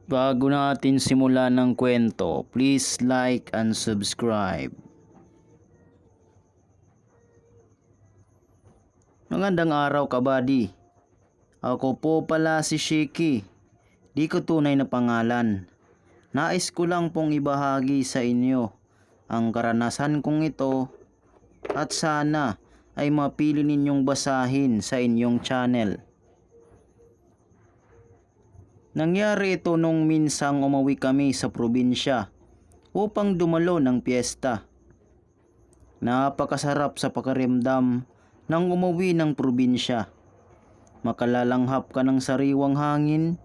Bago natin simulan ng kwento, please like and subscribe. Magandang araw kabady. Ako po pala si Shiki. Di ko tunay na pangalan. Nais ko lang pong ibahagi sa inyo ang karanasan kong ito at sana ay mapili ninyong basahin sa inyong channel. Nangyari ito nung minsang umuwi kami sa probinsya upang dumalo ng piyesta. Napakasarap sa pakiramdam nang umuwi ng probinsya. Makalalanghap ka ng sariwang hangin,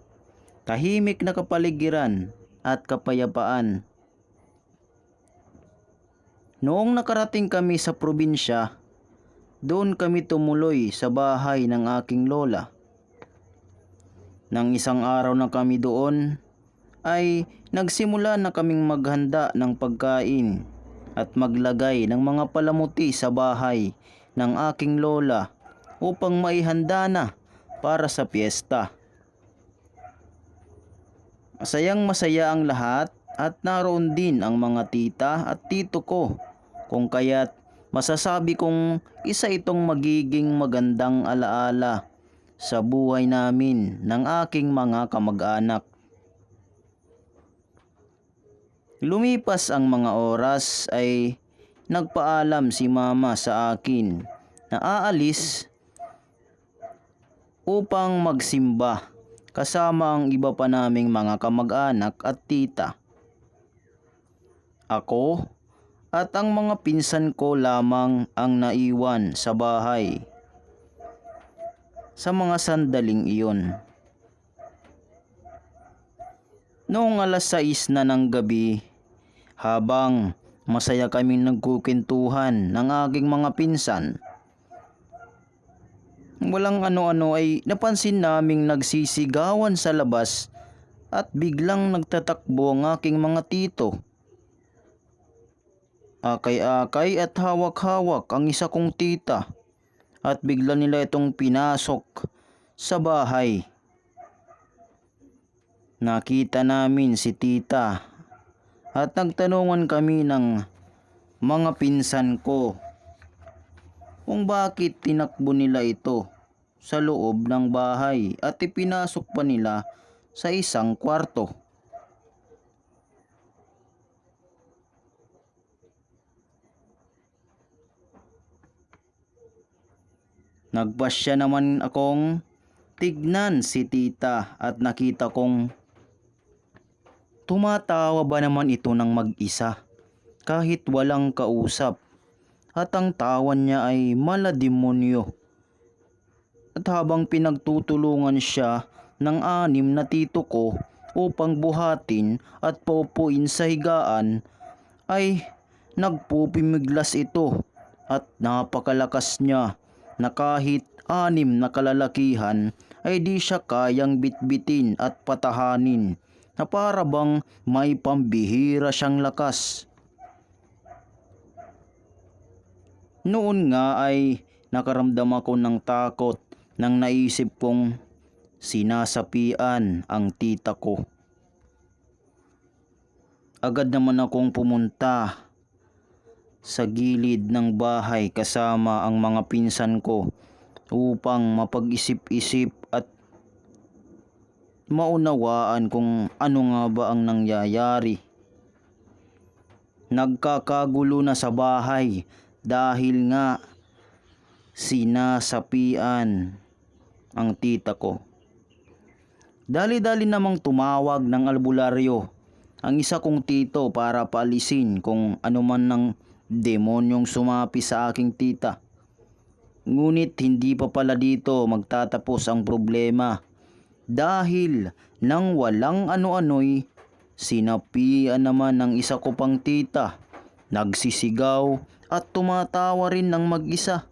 tahimik na kapaligiran at kapayapaan. Noong nakarating kami sa probinsya, doon kami tumuloy sa bahay ng aking lola. Nang isang araw na kami doon, ay nagsimula na kaming maghanda ng pagkain at maglagay ng mga palamuti sa bahay ng aking lola upang maihanda na para sa piyesta. Masayang masaya ang lahat at naroon din ang mga tita at tito ko, kung kaya't masasabi kong isa itong magiging magandang alaala sa buhay namin ng aking mga kamag-anak. Lumipas ang mga oras ay nagpaalam si mama sa akin na aalis upang magsimba kasama ang iba pa naming mga kamag-anak at tita. Ako at ang mga pinsan ko lamang ang naiwan sa bahay sa mga sandaling iyon. Noong alas 6 na ng gabi, habang masaya kaming nagkukentuhan ng aking mga pinsan, walang ano-ano ay napansin naming nagsisigawan sa labas at biglang nagtatakbo ang aking mga tito. Akay-akay at hawak-hawak ang isa kong tita at bigla nila itong pinasok sa bahay. Nakita namin si tita at nagtanungan kami ng mga pinsan ko kung bakit tinakbo nila ito sa loob ng bahay at ipinasok pa nila sa isang kwarto. Nagpasya naman akong tignan si tita at nakita kong tumatawa ba naman ito ng mag-isa kahit walang kausap, at ang tawan niya ay malademonyo. At habang pinagtutulungan siya ng 6 na tito ko upang buhatin at paupuin sa higaan, ay nagpupimiglas ito at napakalakas niya na kahit 6 na kalalakihan ay di siya kayang bitbitin at patahanin, na para bang may pambihira siyang lakas. Noon nga ay nakaramdam ako ng takot nang naisip kong sinasapian ang tita ko. Agad naman akong pumunta sa gilid ng bahay kasama ang mga pinsan ko upang mapag-isip-isip at maunawaan kung ano nga ba ang nangyayari. Nagkakagulo na sa bahay dahil nga sinasapian ang tita ko. Dali-dali namang tumawag ng albularyo ang isa kong tito para paalisin kung ano man ng demonyong sumapi sa aking tita. Ngunit hindi pa pala dito magtatapos ang problema, dahil nang walang ano-ano'y sinapian naman ng isa ko pang tita, nagsisigaw at tumatawa rin ng mag-isa.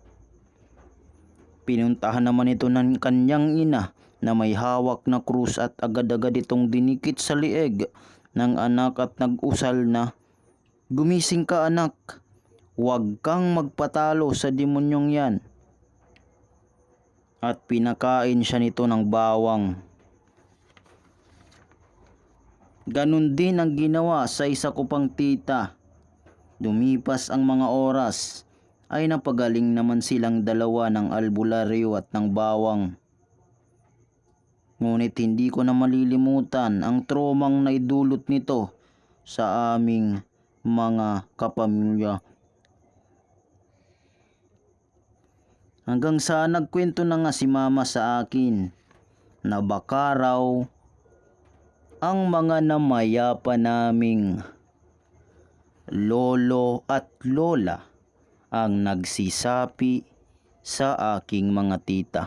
Pinuntahan naman ito ng kanyang ina na may hawak na krus at agad-agad itong dinikit sa lieg ng anak at nag-usal na, "Gumising ka anak, huwag kang magpatalo sa demonyong yan." At pinakain siya nito ng bawang. Ganun din ang ginawa sa isa ko pang tita. Lumipas ang mga oras ay napagaling naman silang dalawa ng albularyo at ng bawang. Ngunit hindi ko na malilimutan ang traumang naidulot nito sa aming mga kapamilya. Hanggang sa nagkwento na nga si mama sa akin na baka raw ang mga namayapa naming lolo at lola ang nagsisapi sa aking mga tita.